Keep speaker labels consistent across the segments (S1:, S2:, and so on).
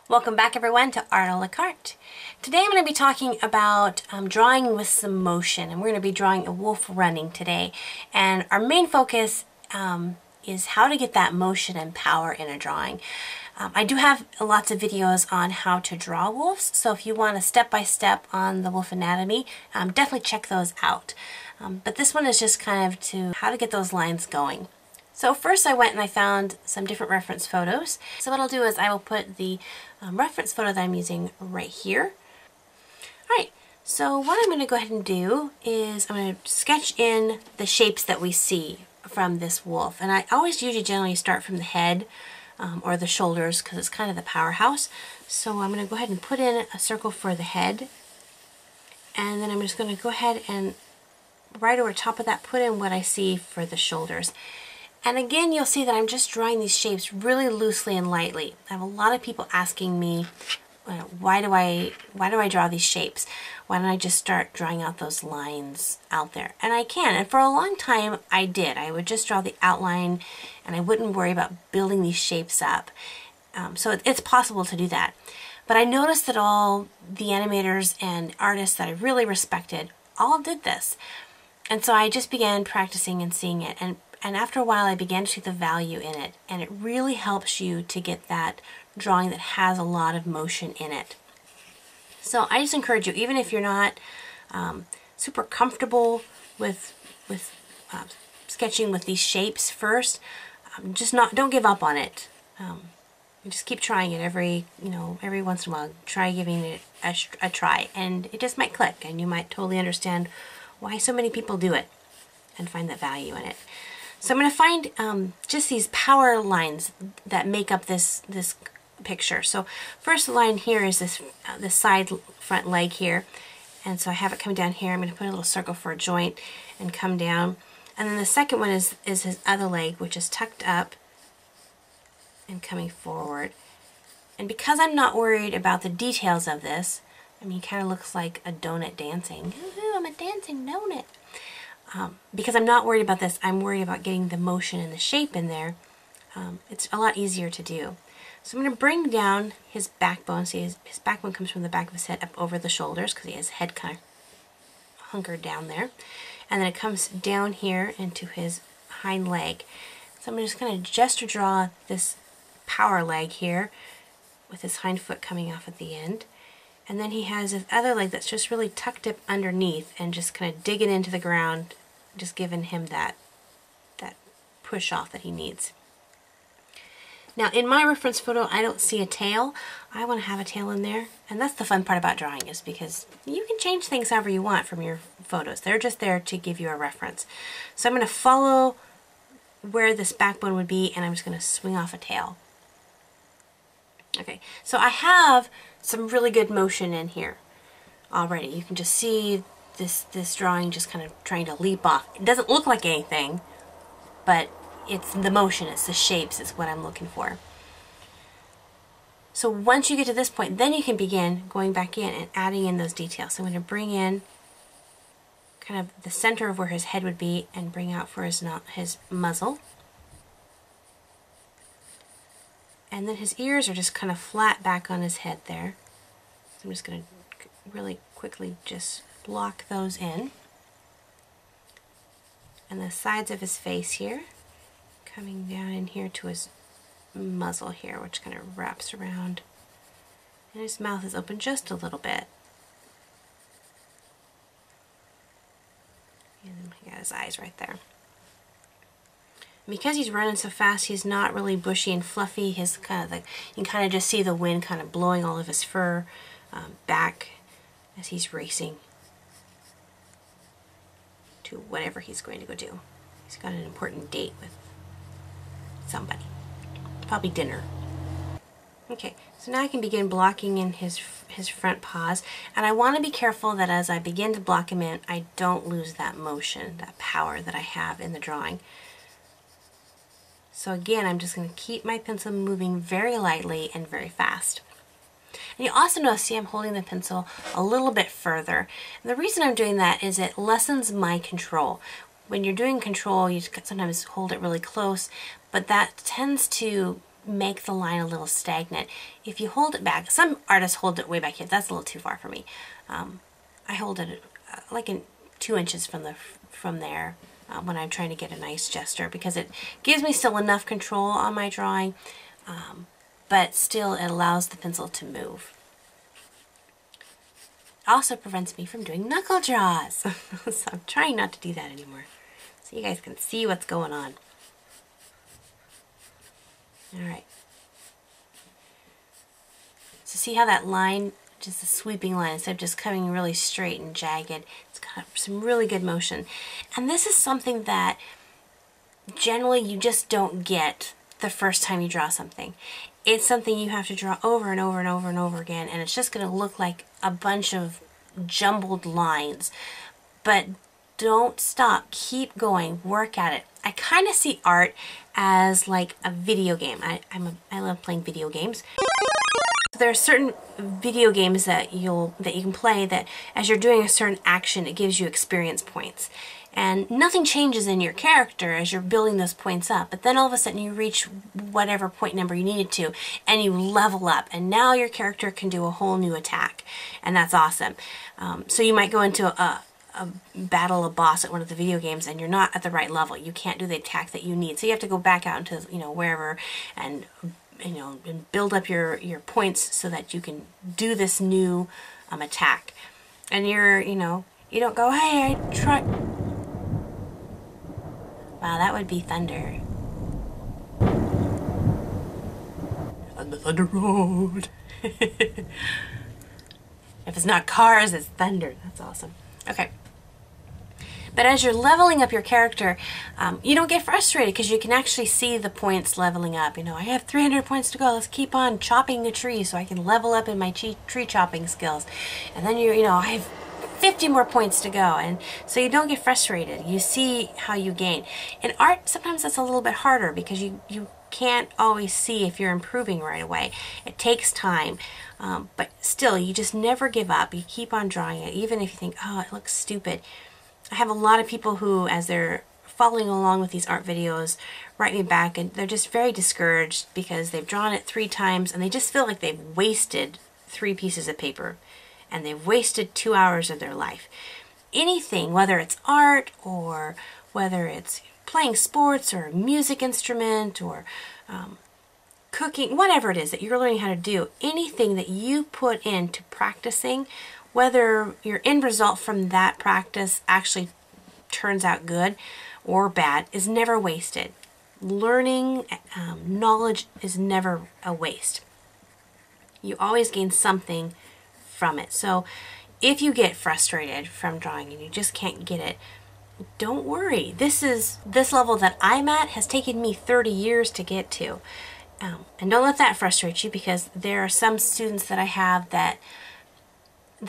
S1: Welcome back everyone to Art a la carte. Today I'm going to be talking about drawing with some motion, and we're going to be drawing a wolf running today. And our main focus is how to get that motion and power in a drawing. I do have lots of videos on how to draw wolves, so if you want a step-by-step on the wolf anatomy, definitely check those out. But this one is just kind of to how to get those lines going. So first I went and I found some different reference photos. So what I'll do is I will put the reference photo that I'm using right here. Alright, so what I'm going to go ahead and do is I'm going to sketch in the shapes that we see from this wolf. And I always usually generally start from the head or the shoulders because it's kind of the powerhouse. So I'm going to go ahead and put in a circle for the head. And then I'm just going to go ahead and right over top of that put in what I see for the shoulders. And again, you'll see that I'm just drawing these shapes really loosely and lightly. I have a lot of people asking me, why do I draw these shapes? Why don't I just start drawing out those lines out there? And I can, and for a long time I did. I would just draw the outline and I wouldn't worry about building these shapes up. So it's possible to do that. But I noticed that all the animators and artists that I really respected all did this. And so I just began practicing and seeing it. And after a while I began to see the value in it, and it really helps you to get that drawing that has a lot of motion in it. So I just encourage you, even if you're not super comfortable with sketching with these shapes first, don't give up on it. You just keep trying it every once in a while. Try giving it a try, and it just might click, and you might totally understand why so many people do it and find that value in it. So I'm going to find just these power lines that make up this picture. So first line here is this side front leg here, and so I have it coming down here. I'm going to put a little circle for a joint and come down. And then the second one is his other leg, which is tucked up and coming forward. And because I'm not worried about the details of this, I mean, he kind of looks like a donut dancing. Ooh, I'm a dancing donut. Because I'm not worried about this, I'm worried about getting the motion and the shape in there. It's a lot easier to do. So I'm going to bring down his backbone. See, his backbone comes from the back of his head up over the shoulders because he has his head kind of hunkered down there. And then it comes down here into his hind leg. So I'm just going to draw this power leg here with his hind foot coming off at the end. And then he has his other leg that's just really tucked up underneath and just kind of digging into the ground, just giving him that push off that he needs. Now in my reference photo, I don't see a tail. I want to have a tail in there. And that's the fun part about drawing, is because you can change things however you want from your photos. They're just there to give you a reference. So I'm going to follow where this backbone would be, and I'm just going to swing off a tail. Okay, so I have some really good motion in here already. You can just see this drawing just kind of trying to leap off. It doesn't look like anything, but it's the motion, it's the shapes, it's what I'm looking for. So once you get to this point, then you can begin going back in and adding in those details. So I'm going to bring in kind of the center of where his head would be and bring out for his muzzle. And then his ears are just kind of flat back on his head there. So I'm just going to really quickly just block those in. And the sides of his face here, coming down in here to his muzzle here, which kind of wraps around. And his mouth is open just a little bit. And he got his eyes right there. Because he's running so fast, he's not really bushy and fluffy. His kind of you can kind of just see the wind kind of blowing all of his fur back as he's racing to whatever he's going to go do. He's got an important date with somebody, probably dinner. Okay, so now I can begin blocking in his front paws, and I want to be careful that as I begin to block him in, I don't lose that motion, that power that I have in the drawing. So again, I'm just going to keep my pencil moving very lightly and very fast. And you also notice, see, I'm holding the pencil a little bit further. And the reason I'm doing that is it lessens my control. When you're doing control, you sometimes hold it really close, but that tends to make the line a little stagnant. If you hold it back, some artists hold it way back here. That's a little too far for me. I hold it like in 2 inches from there when I'm trying to get a nice gesture, because it gives me still enough control on my drawing, but still it allows the pencil to move. It also prevents me from doing knuckle draws. So I'm trying not to do that anymore, so you guys can see what's going on. Alright. So see how that line, just a sweeping line, instead of just coming really straight and jagged, it's got some really good motion. And this is something that generally you just don't get the first time you draw something. It's something you have to draw over and over and over and over again, and it's just going to look like a bunch of jumbled lines. But don't stop. Keep going. Work at it. I kind of see art as like a video game. I love playing video games. There are certain video games that you can play that as you're doing a certain action, it gives you experience points. And nothing changes in your character as you're building those points up. But then all of a sudden you reach whatever point number you needed to, and you level up. And now your character can do a whole new attack. And that's awesome. So you might go into a battle a boss at one of the video games, and you're not at the right level. You can't do the attack that you need. So you have to go back out into, wherever, and and build up your points so that you can do this new attack. And you don't go, hey, I try. Wow, that would be thunder. On the thunder road. If it's not cars, it's thunder. That's awesome. Okay. But as you're leveling up your character, you don't get frustrated because you can actually see the points leveling up. I have 300 points to go. Let's keep on chopping a tree so I can level up in my tree chopping skills. And then I have 50 more points to go. And so you don't get frustrated. You see how you gain. In art, sometimes that's a little bit harder because you can't always see if you're improving right away. It takes time. But still, you just never give up. You keep on drawing it, even if you think, oh, it looks stupid. I have a lot of people who, as they're following along with these art videos, write me back, and they're just very discouraged because they've drawn it 3 times and they just feel like they've wasted 3 pieces of paper and they've wasted 2 hours of their life. Anything, whether it's art or whether it's playing sports or a music instrument or cooking, whatever it is that you're learning how to do, anything that you put into practicing, whether your end result from that practice actually turns out good or bad, is never wasted. Learning, knowledge is never a waste. You always gain something from it. So if you get frustrated from drawing and you just can't get it, don't worry. This level that I'm at has taken me 30 years to get to. And don't let that frustrate you, because there are some students that I have that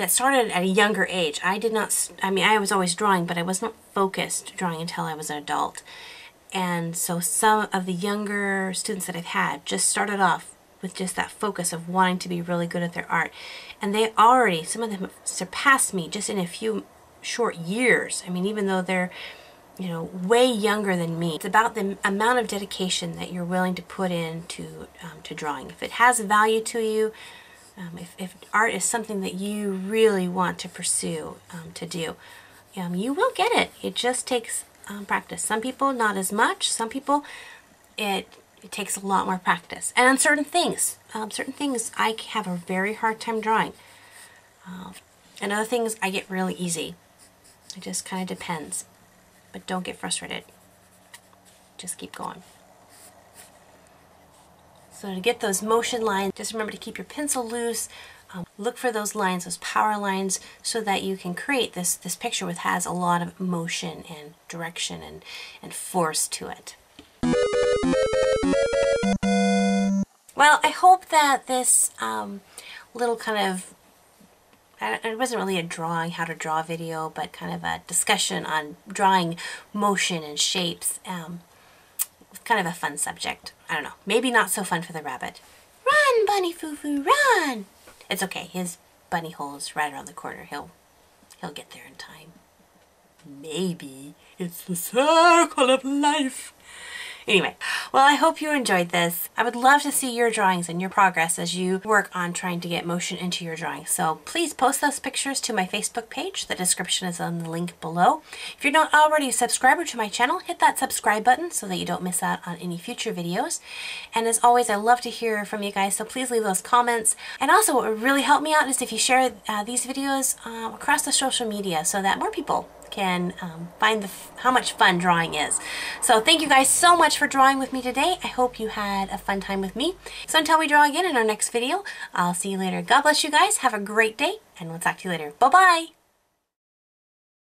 S1: started at a younger age. I was always drawing, but I wasn't focused drawing until I was an adult. And so some of the younger students that I've had just started off with just that focus of wanting to be really good at their art. And some of them have surpassed me just in a few short years. Even though they're, way younger than me. It's about the amount of dedication that you're willing to put into to drawing. If it has value to you, if art is something that you really want to pursue to do, you will get it. It just takes practice. Some people, not as much. Some people, it takes a lot more practice. And on certain things I have a very hard time drawing. And other things I get really easy. It just kind of depends. But don't get frustrated. Just keep going. So to get those motion lines, just remember to keep your pencil loose. Look for those lines, those power lines, so that you can create this picture which has a lot of motion and direction and force to it. Well, I hope that this little kind of, it wasn't really a how to draw video, but kind of a discussion on drawing motion and shapes. Kind of a fun subject. I don't know. Maybe not so fun for the rabbit. Run, bunny foo-foo, run! It's okay. His bunny hole is right around the corner. He'll get there in time. Maybe. It's the circle of life. Anyway, well, I hope you enjoyed this. I would love to see your drawings and your progress as you work on trying to get motion into your drawings. So please post those pictures to my Facebook page. The description is on the link below. If you're not already a subscriber to my channel, hit that subscribe button so that you don't miss out on any future videos. And as always, I love to hear from you guys, so please leave those comments. And also, what would really help me out is if you share these videos across the social media so that more people can find how much fun drawing is. So thank you guys so much for drawing with me today. I hope you had a fun time with me. So until we draw again in our next video, I'll see you later. God bless you guys. Have a great day, and we'll talk to you later. Bye-bye.